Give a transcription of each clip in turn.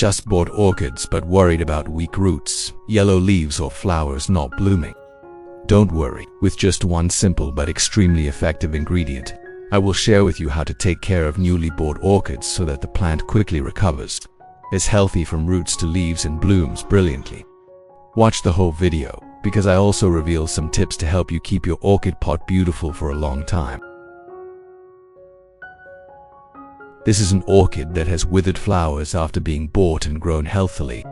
Just bought orchids but worried about weak roots, yellow leaves or flowers not blooming? Don't worry, with just one simple but extremely effective ingredient, I will share with you how to take care of newly bought orchids so that the plant quickly recovers, is healthy from roots to leaves and blooms brilliantly. Watch the whole video, because I also reveal some tips to help you keep your orchid pot beautiful for a long time. This is an orchid that has withered flowers after being bought and grown healthily.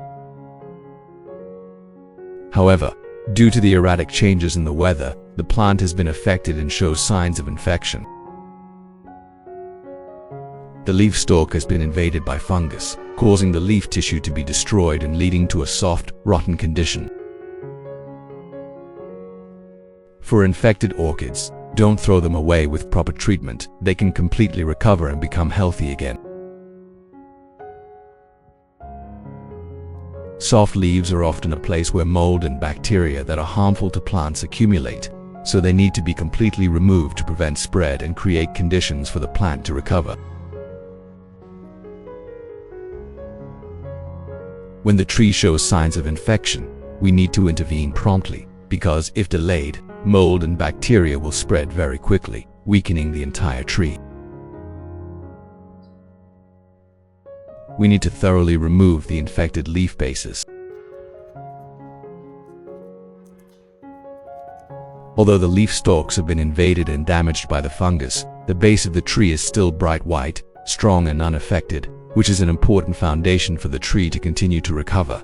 However, due to the erratic changes in the weather, the plant has been affected and shows signs of infection. The leaf stalk has been invaded by fungus, causing the leaf tissue to be destroyed and leading to a soft, rotten condition. For infected orchids, don't throw them away. With proper treatment, they can completely recover and become healthy again. Soft leaves are often a place where mold and bacteria that are harmful to plants accumulate, so they need to be completely removed to prevent spread and create conditions for the plant to recover. When the tree shows signs of infection, we need to intervene promptly, because if delayed, mold and bacteria will spread very quickly, weakening the entire tree. We need to thoroughly remove the infected leaf bases. Although the leaf stalks have been invaded and damaged by the fungus, the base of the tree is still bright white, strong and unaffected, which is an important foundation for the tree to continue to recover.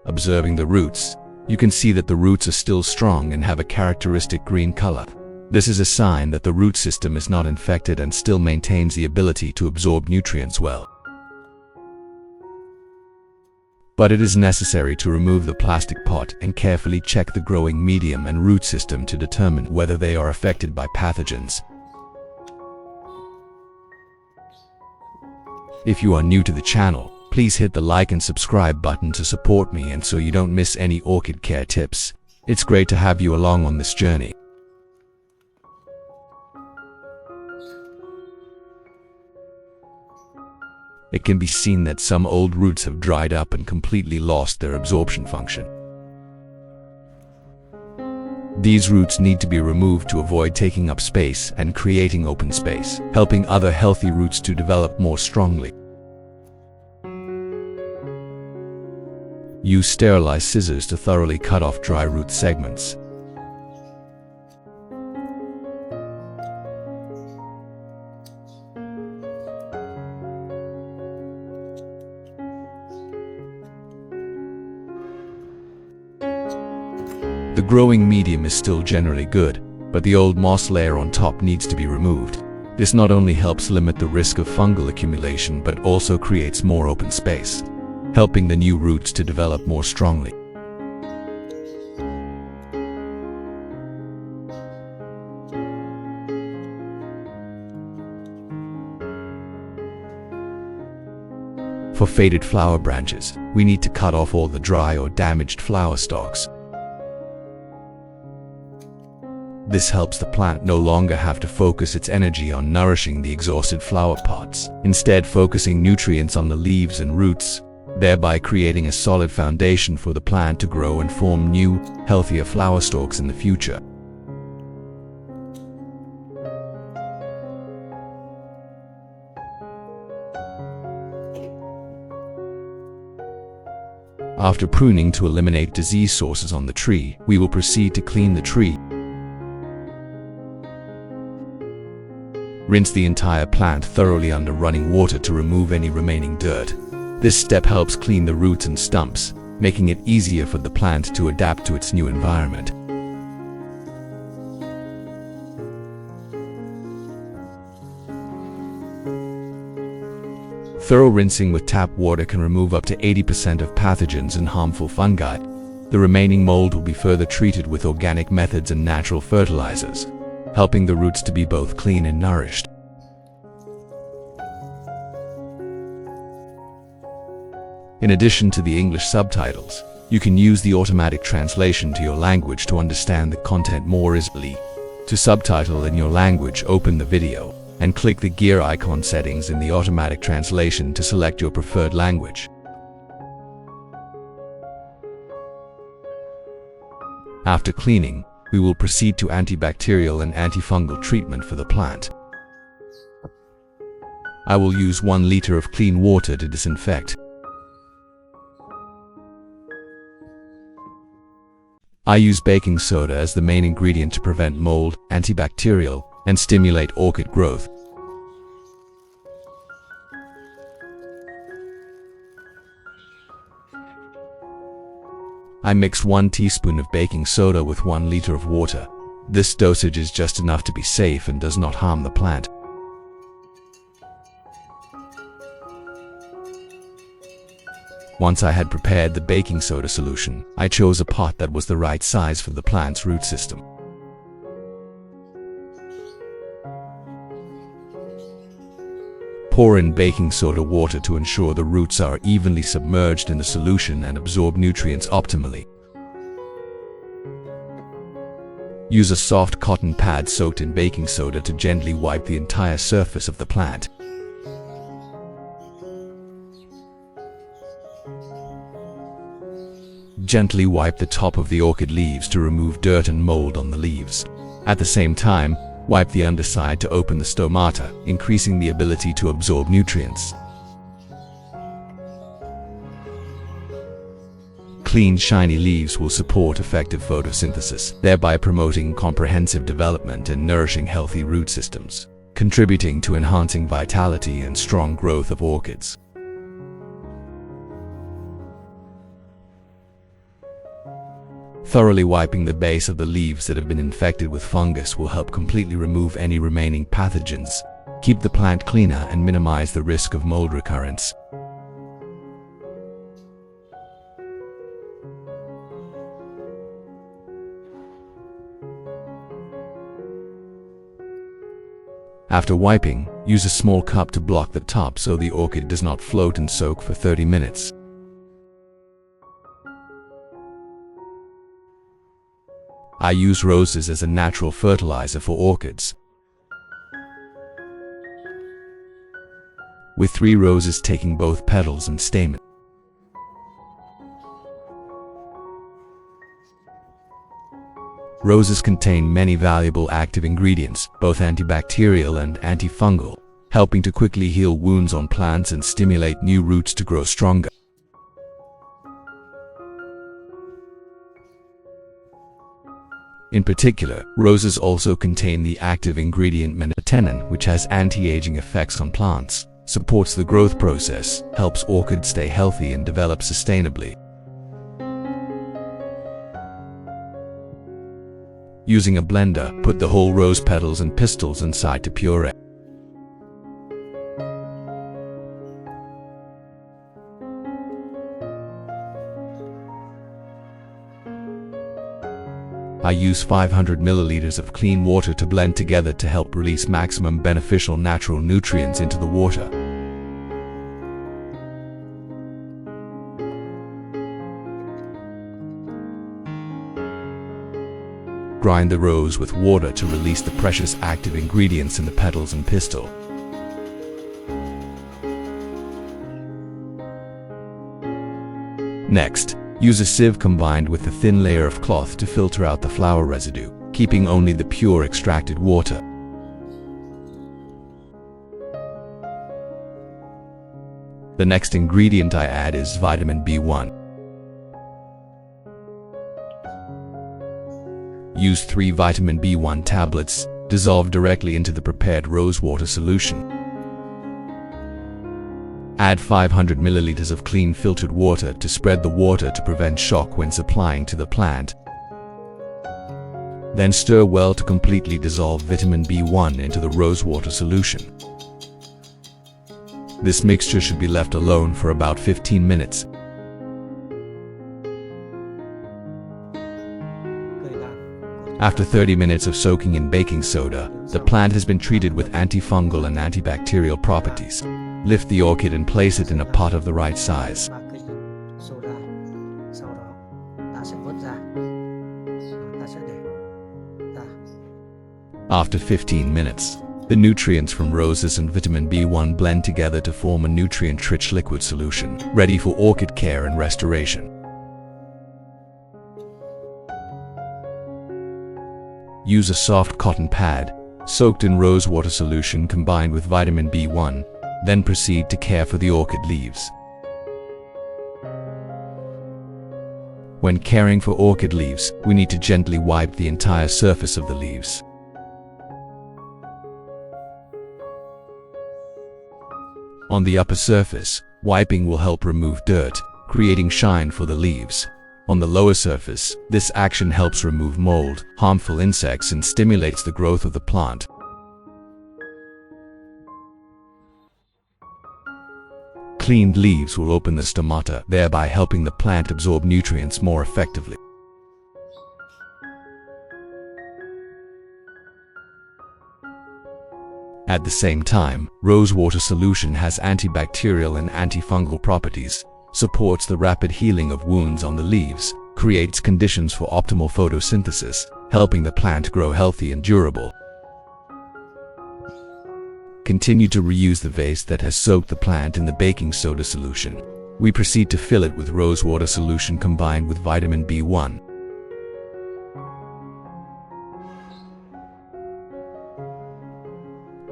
Observing the roots, you can see that the roots are still strong and have a characteristic green color. This is a sign that the root system is not infected and still maintains the ability to absorb nutrients well. But it is necessary to remove the plastic pot and carefully check the growing medium and root system to determine whether they are affected by pathogens. If you are new to the channel, please hit the like and subscribe button to support me and so you don't miss any orchid care tips. It's great to have you along on this journey. It can be seen that some old roots have dried up and completely lost their absorption function. These roots need to be removed to avoid taking up space and creating open space, helping other healthy roots to develop more strongly. Use sterilized scissors to thoroughly cut off dry root segments. The growing medium is still generally good, but the old moss layer on top needs to be removed. This not only helps limit the risk of fungal accumulation but also creates more open space, helping the new roots to develop more strongly. For faded flower branches, we need to cut off all the dry or damaged flower stalks. This helps the plant no longer have to focus its energy on nourishing the exhausted flower pots, instead focusing nutrients on the leaves and roots, thereby creating a solid foundation for the plant to grow and form new, healthier flower stalks in the future. After pruning to eliminate disease sources on the tree, we will proceed to clean the tree. Rinse the entire plant thoroughly under running water to remove any remaining dirt. This step helps clean the roots and stumps, making it easier for the plant to adapt to its new environment. Thorough rinsing with tap water can remove up to 80% of pathogens and harmful fungi. The remaining mold will be further treated with organic methods and natural fertilizers, helping the roots to be both clean and nourished. In addition to the English subtitles, you can use the automatic translation to your language to understand the content more easily. To subtitle in your language, open the video. and click the gear icon settings in the automatic translation to select your preferred language. After cleaning, we will proceed to antibacterial and antifungal treatment for the plant. I will use 1 liter of clean water to disinfect. I use baking soda as the main ingredient to prevent mold, antibacterial, and stimulate orchid growth. I mix 1 teaspoon of baking soda with 1 liter of water. This dosage is just enough to be safe and does not harm the plant. Once I had prepared the baking soda solution, I chose a pot that was the right size for the plant's root system. Pour in baking soda water to ensure the roots are evenly submerged in the solution and absorb nutrients optimally. Use a soft cotton pad soaked in baking soda to gently wipe the entire surface of the plant. Gently wipe the top of the orchid leaves to remove dirt and mold on the leaves. At the same time, wipe the underside to open the stomata, increasing the ability to absorb nutrients. Clean, shiny leaves will support effective photosynthesis, thereby promoting comprehensive development and nourishing healthy root systems, contributing to enhancing vitality and strong growth of orchids. Thoroughly wiping the base of the leaves that have been infected with fungus will help completely remove any remaining pathogens, keep the plant cleaner, and minimize the risk of mold recurrence. After wiping, use a small cup to block the top so the orchid does not float and soak for 30 minutes. I use roses as a natural fertilizer for orchids. With 3 roses taking both petals and stamen. Roses contain many valuable active ingredients, both antibacterial and antifungal, helping to quickly heal wounds on plants and stimulate new roots to grow stronger. In particular, roses also contain the active ingredient menatenin, which has anti-aging effects on plants, supports the growth process, helps orchids stay healthy and develop sustainably. Using a blender, put the whole rose petals and pistils inside to puree. I use 500 milliliters of clean water to blend together to help release maximum beneficial natural nutrients into the water. Grind the rose with water to release the precious active ingredients in the petals and pistil. Next, use a sieve combined with a thin layer of cloth to filter out the flower residue, keeping only the pure extracted water. The next ingredient I add is vitamin B1. Use 3 vitamin B1 tablets, dissolved directly into the prepared rose water solution. Add 500 milliliters of clean filtered water to spread the water to prevent shock when supplying to the plant. Then stir well to completely dissolve vitamin B1 into the rose water solution. This mixture should be left alone for about 15 minutes. After 30 minutes of soaking in baking soda, the plant has been treated with antifungal and antibacterial properties. Lift the orchid and place it in a pot of the right size. After 15 minutes, The nutrients from roses and vitamin B1 blend together to form a nutrient-rich liquid solution, ready for orchid care and restoration. Use a soft cotton pad, soaked in rose water solution combined with vitamin B1, then proceed to care for the orchid leaves. When caring for orchid leaves, we need to gently wipe the entire surface of the leaves. On the upper surface, wiping will help remove dirt, creating shine for the leaves. On the lower surface, this action helps remove mold, harmful insects, and stimulates the growth of the plant. Cleaned leaves will open the stomata, thereby helping the plant absorb nutrients more effectively. At the same time, rose water solution has antibacterial and antifungal properties, supports the rapid healing of wounds on the leaves, creates conditions for optimal photosynthesis, helping the plant grow healthy and durable. Continue to reuse the vase that has soaked the plant in the baking soda solution. We proceed to fill it with rose water solution combined with vitamin B1.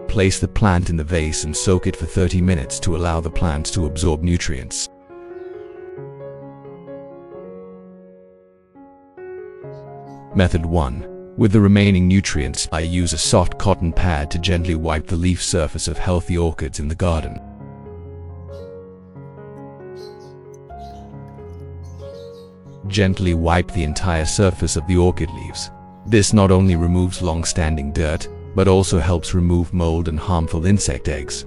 Place the plant in the vase and soak it for 30 minutes to allow the plant to absorb nutrients. Method 1. With the remaining nutrients, I use a soft cotton pad to gently wipe the leaf surface of healthy orchids in the garden. Gently wipe the entire surface of the orchid leaves. This not only removes long-standing dirt, but also helps remove mold and harmful insect eggs.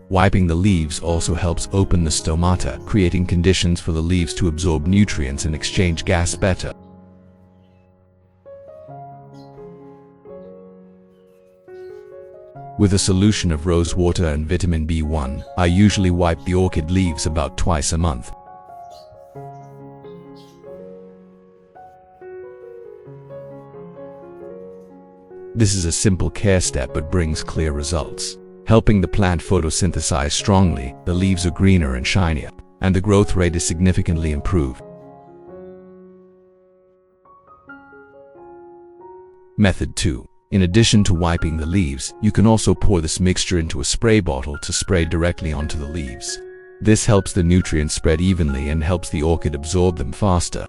Wiping the leaves also helps open the stomata, creating conditions for the leaves to absorb nutrients and exchange gas better. With a solution of rose water and vitamin B1, I usually wipe the orchid leaves about twice a month. This is a simple care step but brings clear results. Helping the plant photosynthesize strongly, the leaves are greener and shinier, and the growth rate is significantly improved. Method 2. In addition to wiping the leaves, you can also pour this mixture into a spray bottle to spray directly onto the leaves. This helps the nutrients spread evenly and helps the orchid absorb them faster.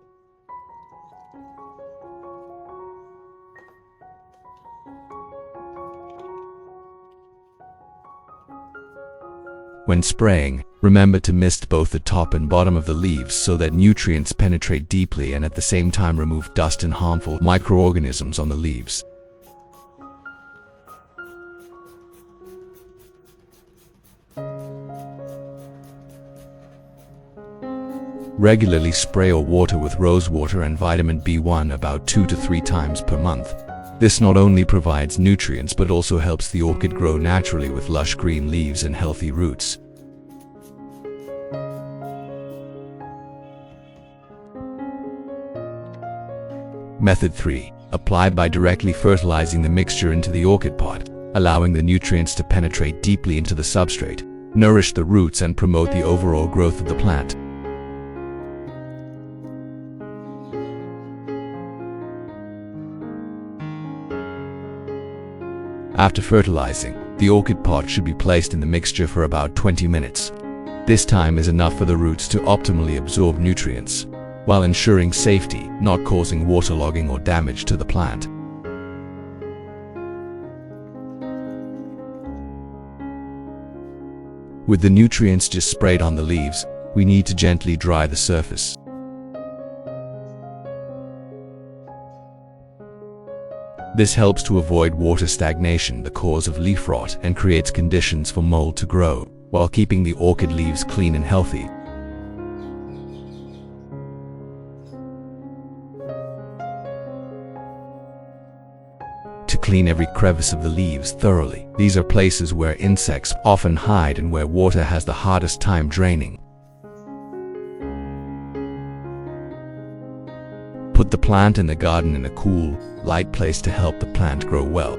When spraying, remember to mist both the top and bottom of the leaves so that nutrients penetrate deeply and at the same time remove dust and harmful microorganisms on the leaves. Regularly spray or water with rose water and vitamin B1 about 2 to 3 times per month. This not only provides nutrients but also helps the orchid grow naturally with lush green leaves and healthy roots. Method 3. Apply by directly fertilizing the mixture into the orchid pot, allowing the nutrients to penetrate deeply into the substrate, nourish the roots and promote the overall growth of the plant. After fertilizing, the orchid pot should be placed in the mixture for about 20 minutes. This time is enough for the roots to optimally absorb nutrients, while ensuring safety, not causing waterlogging or damage to the plant. With the nutrients just sprayed on the leaves, we need to gently dry the surface. This helps to avoid water stagnation, the cause of leaf rot, and creates conditions for mold to grow, while keeping the orchid leaves clean and healthy. To clean every crevice of the leaves thoroughly. These are places where insects often hide and where water has the hardest time draining. Put the plant in the garden in a cool, light place to help the plant grow well.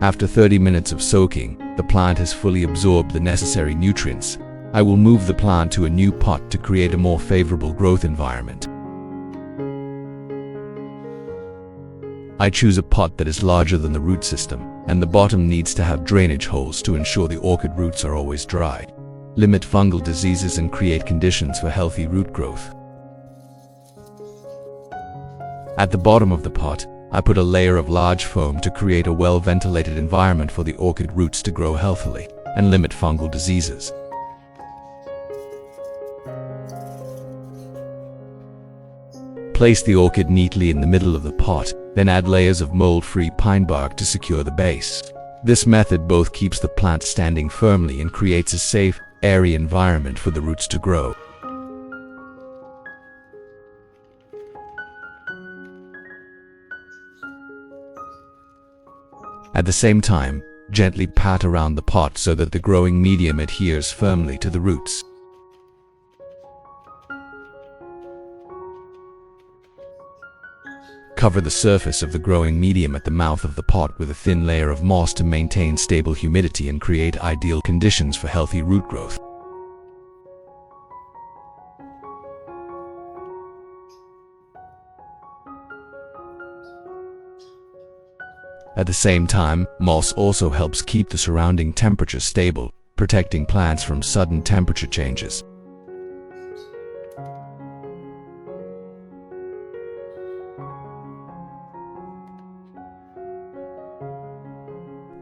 After 30 minutes of soaking, the plant has fully absorbed the necessary nutrients. I will move the plant to a new pot to create a more favorable growth environment. I choose a pot that is larger than the root system, and the bottom needs to have drainage holes to ensure the orchid roots are always dry. Limit fungal diseases and create conditions for healthy root growth. At the bottom of the pot, I put a layer of large foam to create a well-ventilated environment for the orchid roots to grow healthily and limit fungal diseases. Place the orchid neatly in the middle of the pot, then add layers of mold-free pine bark to secure the base. This method both keeps the plant standing firmly and creates a safe, airy environment for the roots to grow. At the same time, gently pat around the pot so that the growing medium adheres firmly to the roots. Cover the surface of the growing medium at the mouth of the pot with a thin layer of moss to maintain stable humidity and create ideal conditions for healthy root growth. At the same time, moss also helps keep the surrounding temperature stable, protecting plants from sudden temperature changes.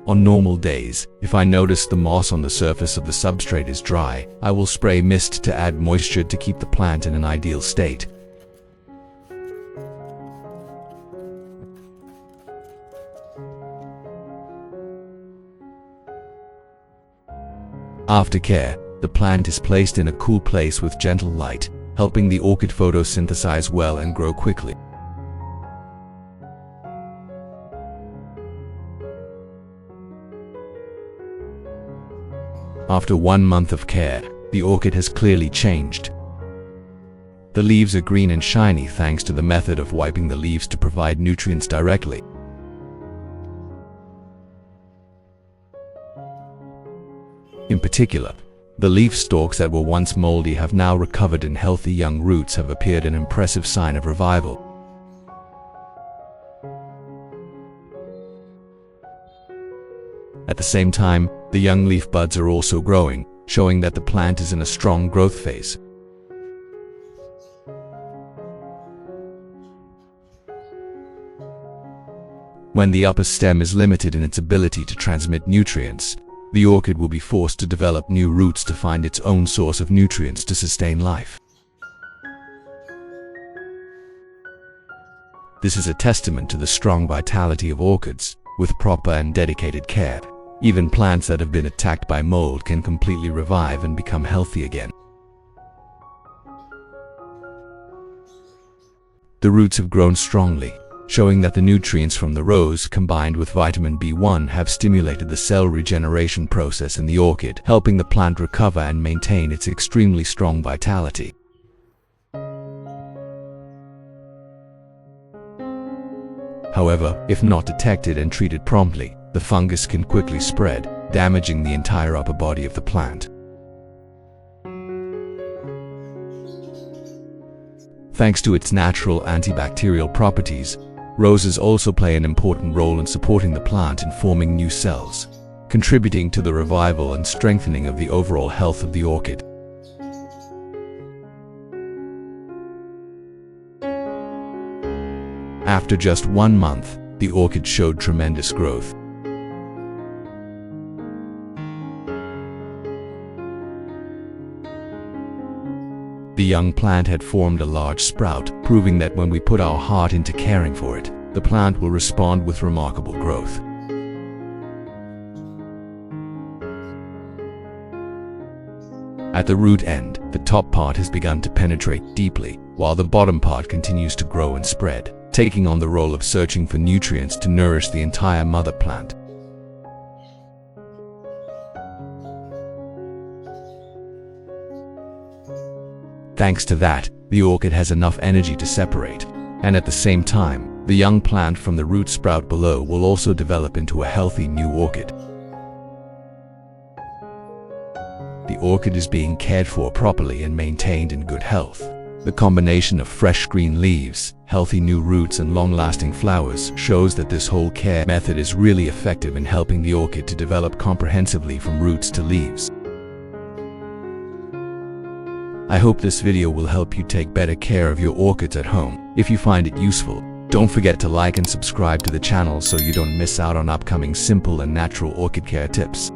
On normal days, if I notice the moss on the surface of the substrate is dry, I will spray mist to add moisture to keep the plant in an ideal state. Aftercare, the plant is placed in a cool place with gentle light, helping the orchid photosynthesize well and grow quickly. After 1 month of care, the orchid has clearly changed. The leaves are green and shiny thanks to the method of wiping the leaves to provide nutrients directly. In particular, the leaf stalks that were once moldy have now recovered and healthy young roots have appeared, an impressive sign of revival. At the same time, the young leaf buds are also growing, showing that the plant is in a strong growth phase. When the upper stem is limited in its ability to transmit nutrients, the orchid will be forced to develop new roots to find its own source of nutrients to sustain life. This is a testament to the strong vitality of orchids. With proper and dedicated care, even plants that have been attacked by mold can completely revive and become healthy again. The roots have grown strongly, showing that the nutrients from the rose combined with vitamin B1 have stimulated the cell regeneration process in the orchid, helping the plant recover and maintain its extremely strong vitality. However, if not detected and treated promptly, the fungus can quickly spread, damaging the entire upper body of the plant. Thanks to its natural antibacterial properties, roses also play an important role in supporting the plant in forming new cells, contributing to the revival and strengthening of the overall health of the orchid. After just 1 month, the orchid showed tremendous growth. The young plant had formed a large sprout, proving that when we put our heart into caring for it, the plant will respond with remarkable growth. At the root end, the top part has begun to penetrate deeply, while the bottom part continues to grow and spread, taking on the role of searching for nutrients to nourish the entire mother plant. Thanks to that, the orchid has enough energy to separate. And at the same time, the young plant from the root sprout below will also develop into a healthy new orchid. The orchid is being cared for properly and maintained in good health. The combination of fresh green leaves, healthy new roots and long-lasting flowers shows that this whole care method is really effective in helping the orchid to develop comprehensively from roots to leaves. I hope this video will help you take better care of your orchids at home. If you find it useful, don't forget to like and subscribe to the channel so you don't miss out on upcoming simple and natural orchid care tips.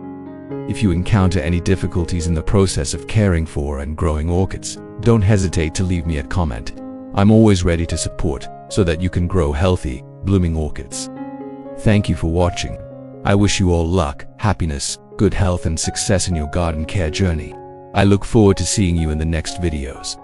If you encounter any difficulties in the process of caring for and growing orchids, don't hesitate to leave me a comment. I'm always ready to support so that you can grow healthy, blooming orchids. Thank you for watching. I wish you all luck, happiness, good health and success in your garden care journey. I look forward to seeing you in the next videos.